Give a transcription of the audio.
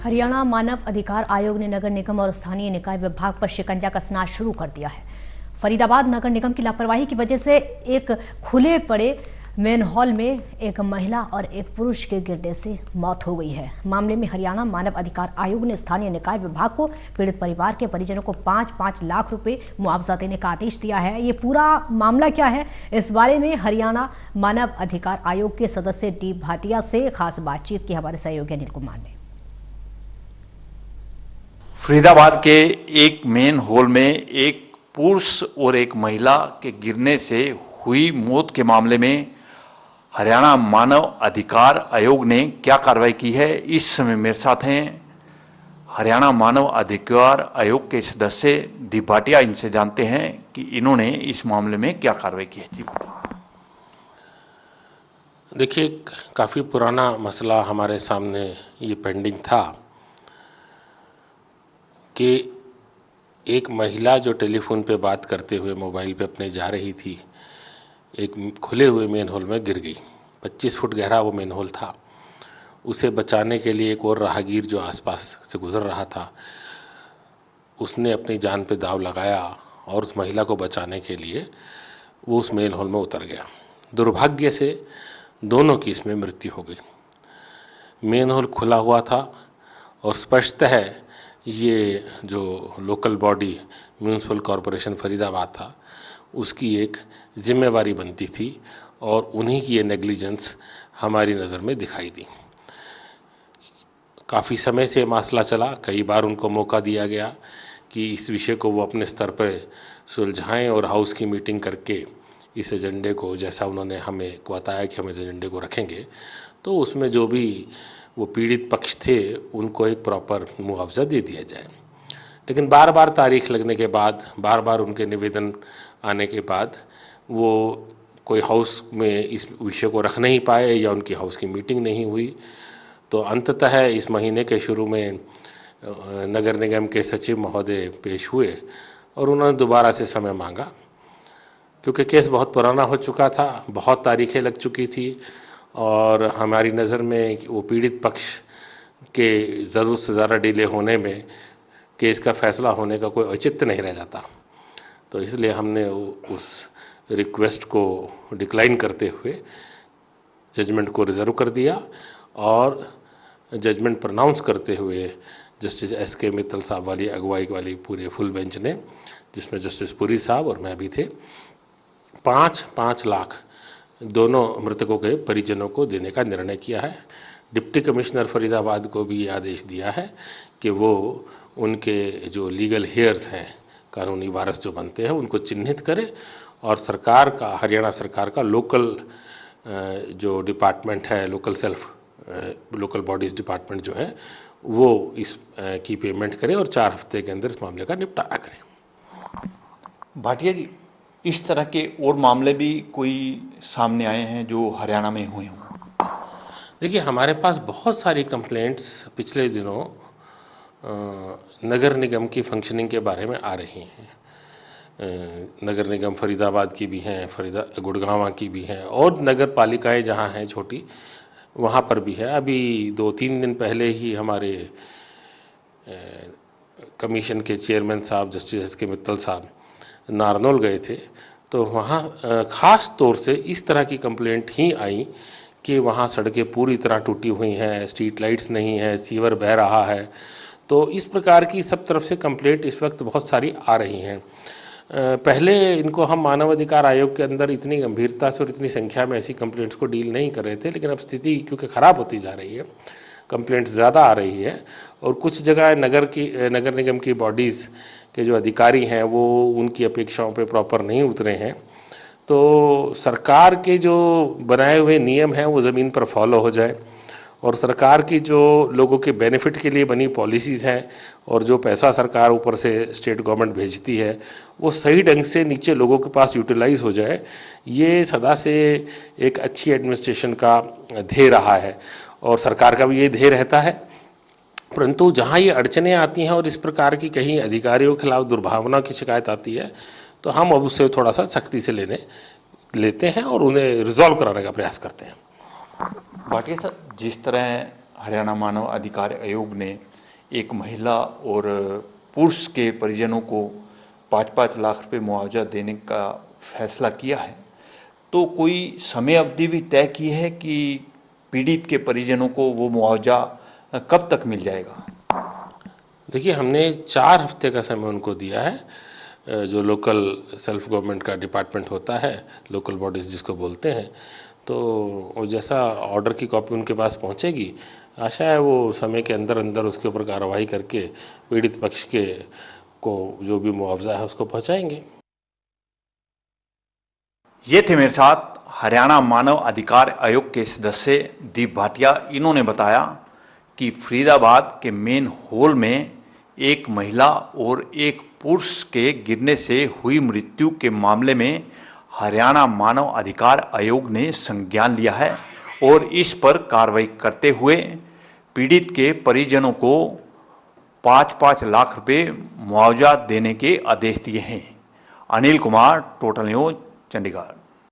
हरियाणा मानव अधिकार आयोग ने नगर निगम और स्थानीय निकाय विभाग पर शिकंजा कसना शुरू कर दिया है। फरीदाबाद नगर निगम की लापरवाही की वजह से एक खुले पड़े मेन हॉल में एक महिला और एक पुरुष के गिरने से मौत हो गई है। मामले में हरियाणा मानव अधिकार आयोग ने स्थानीय निकाय विभाग को पीड़ित परिवार के परिजनों को 5-5 लाख रुपए मुआवजा देने का आदेश दिया है। ये पूरा मामला क्या है, इस बारे में हरियाणा मानव अधिकार आयोग के सदस्य डी भाटिया से खास बातचीत की हमारे सहयोगी अनिल कुमार ने। फरीदाबाद के एक मेन हॉल में एक पुरुष और एक महिला के गिरने से हुई मौत के मामले में हरियाणा मानव अधिकार आयोग ने क्या कार्रवाई की है, इस समय मेरे साथ हैं हरियाणा मानव अधिकार आयोग के सदस्य डी भाटिया। इनसे जानते हैं कि इन्होंने इस मामले में क्या कार्रवाई की है। जी देखिए, काफ़ी पुराना मसला हमारे सामने ये पेंडिंग था कि एक महिला जो टेलीफोन पे बात करते हुए मोबाइल पे अपने जा रही थी, एक खुले हुए मेन हॉल में गिर गई। 25 फुट गहरा वो मेन हॉल था। उसे बचाने के लिए एक और राहगीर जो आसपास से गुजर रहा था, उसने अपनी जान पे दांव लगाया और उस महिला को बचाने के लिए वो उस मेन हॉल में उतर गया। दुर्भाग्य से दोनों की इसमें मृत्यु हो गई। मेन हॉल खुला हुआ था और स्पष्ट है ये जो local body municipal corporation Faridabad था, उसकी एक जिम्मेवारी बनती थी और उन्हीं की ये नेग्लिजेंस हमारी नज़र में दिखाई दी। काफ़ी समय से मसला चला, कई बार उनको मौका दिया गया कि इस विषय को वो अपने स्तर पर सुलझाएं और हाउस की मीटिंग करके इस एजेंडे को, जैसा उन्होंने हमें बताया कि हम इस एजेंडे को रखेंगे, तो उसमें जो भी वो पीड़ित पक्ष थे उनको एक प्रॉपर मुआवजा दे दिया जाए। लेकिन बार बार तारीख लगने के बाद, बार बार उनके निवेदन आने के बाद वो कोई हाउस में इस विषय को रख नहीं पाए या उनकी हाउस की मीटिंग नहीं हुई। तो अंततः इस महीने के शुरू में नगर निगम के सचिव महोदय पेश हुए और उन्होंने दोबारा से समय मांगा, क्योंकि केस बहुत पुराना हो चुका था, बहुत तारीखें लग चुकी थी और हमारी नज़र में वो पीड़ित पक्ष के ज़रूरत से ज़्यादा डिले होने में केस का फैसला होने का कोई औचित्य नहीं रह जाता। तो इसलिए हमने उस रिक्वेस्ट को डिक्लाइन करते हुए जजमेंट को रिज़र्व कर दिया और जजमेंट प्रोनाउंस करते हुए जस्टिस एस.के. मित्तल साहब वाली अगुवाई वाली पूरे फुल बेंच ने, जिसमें जस्टिस पुरी साहब और मैं भी थे, 5-5 लाख दोनों मृतकों के परिजनों को देने का निर्णय किया है। डिप्टी कमिश्नर फरीदाबाद को भी आदेश दिया है कि वो उनके जो लीगल हेयर्स हैं, कानूनी वारस जो बनते हैं, उनको चिन्हित करे और सरकार का, हरियाणा सरकार का लोकल जो डिपार्टमेंट है, लोकल बॉडीज़ डिपार्टमेंट जो है, वो इस की पेमेंट करे और 4 हफ्ते के अंदर इस मामले का निपटारा करें। भाटिया जी, इस तरह के और मामले भी कोई सामने आए हैं जो हरियाणा में हुए हों? देखिए, हमारे पास बहुत सारी कंप्लेंट्स पिछले दिनों नगर निगम की फंक्शनिंग के बारे में आ रही हैं। नगर निगम फरीदाबाद की भी हैं, गुड़गांव की भी हैं और नगर पालिकाएँ जहाँ हैं छोटी, वहाँ पर भी है। अभी 2-3 दिन पहले ही हमारे कमीशन के चेयरमैन साहब जस्टिस एस.के. मित्तल साहब नारनौल गए थे, तो वहाँ ख़ास तौर से इस तरह की कंप्लेंट ही आई कि वहाँ सड़कें पूरी तरह टूटी हुई हैं, स्ट्रीट लाइट्स नहीं है, सीवर बह रहा है। तो इस प्रकार की सब तरफ से कंप्लेंट इस वक्त बहुत सारी आ रही हैं। पहले इनको हम मानव अधिकार आयोग के अंदर इतनी गंभीरता से और इतनी संख्या में ऐसी कंप्लेंट्स को डील नहीं कर रहे थे, लेकिन अब स्थिति क्योंकि ख़राब होती जा रही है, कंप्लेंट्स ज़्यादा आ रही है और कुछ जगह नगर निगम की बॉडीज़ के जो अधिकारी हैं वो उनकी अपेक्षाओं पे प्रॉपर नहीं उतरे हैं। तो सरकार के जो बनाए हुए नियम हैं वो ज़मीन पर फॉलो हो जाए और सरकार की जो लोगों के बेनिफिट के लिए बनी पॉलिसीज़ हैं और जो पैसा सरकार ऊपर से स्टेट गवर्नमेंट भेजती है वो सही ढंग से नीचे लोगों के पास यूटिलाइज हो जाए, ये सदा से एक अच्छी एडमिनिस्ट्रेशन का ध्येय रहा है और सरकार का भी ये ध्येय रहता है। परंतु जहाँ ये अड़चनें आती हैं और इस प्रकार की कहीं अधिकारियों के खिलाफ दुर्भावना की शिकायत आती है, तो हम अब उससे थोड़ा सा सख्ती से लेते हैं और उन्हें रिजॉल्व कराने का प्रयास करते हैं। भाटिया सर, जिस तरह हरियाणा मानव अधिकार आयोग ने एक महिला और पुरुष के परिजनों को 5-5 लाख रुपए मुआवजा देने का फैसला किया है, तो कोई समय अवधि भी तय की है कि पीड़ित के परिजनों को वो मुआवजा कब तक मिल जाएगा? देखिए, हमने 4 हफ्ते का समय उनको दिया है। जो लोकल सेल्फ गवर्नमेंट का डिपार्टमेंट होता है, लोकल बॉडीज़ जिसको बोलते हैं, तो वो जैसा ऑर्डर की कॉपी उनके पास पहुंचेगी, आशा है वो समय के अंदर अंदर उसके ऊपर कार्रवाई करके पीड़ित पक्ष के को जो भी मुआवजा है उसको पहुंचाएंगे। ये थे मेरे साथ हरियाणा मानव अधिकार आयोग के सदस्य दीप भाटिया। इन्होंने बताया कि फरीदाबाद के मेन हॉल में एक महिला और एक पुरुष के गिरने से हुई मृत्यु के मामले में हरियाणा मानव अधिकार आयोग ने संज्ञान लिया है और इस पर कार्रवाई करते हुए पीड़ित के परिजनों को 5-5 लाख रुपए मुआवजा देने के आदेश दिए हैं। Anil Kumar, total news, Chandigarh.